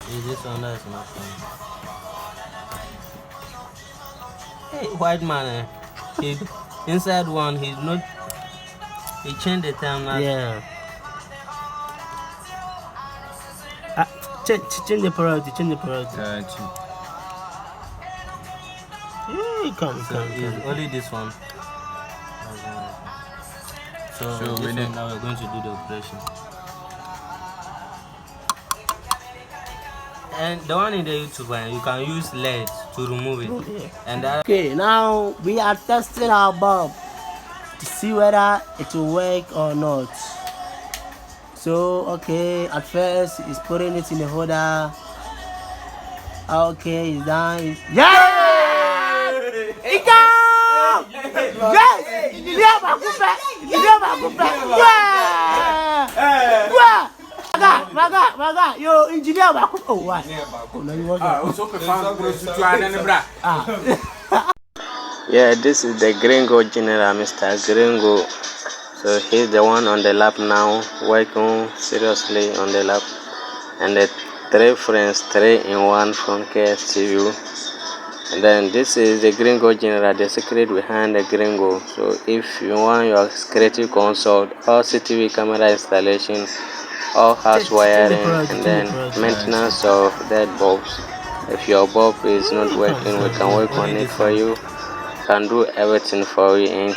Is this one that's not fun? Hey, white man, he inside one. He's not. He changed the time. Yeah. Change the priority. Change the priority. Yeah, come. It's only this one. So this one now we're going to do the operation. And the one in the YouTube, you can use LED to remove it. Yeah. And that. Okay, now we are testing our bulb to see whether it will work or not. So, okay, at first he's putting it in the holder. Okay, he's done. Yeah! It's done! Yes! Yeah, yeah! Maga, yo, engineer back. Oh, what? Oh, no, you want Yeah, this is the Gringo General, Mr.greengo. So he's the one on the lap now, working seriously on the lap. And the 3 friends, 3 in 1 from KSTU. And then this is the Gringo General, the secret behind the Gringo. So if you want your creative consult or CCTV camera installation or house wiring and then maintenance of dead bulbs. If your bulb is not working, we can work on it for you. Can do everything for you.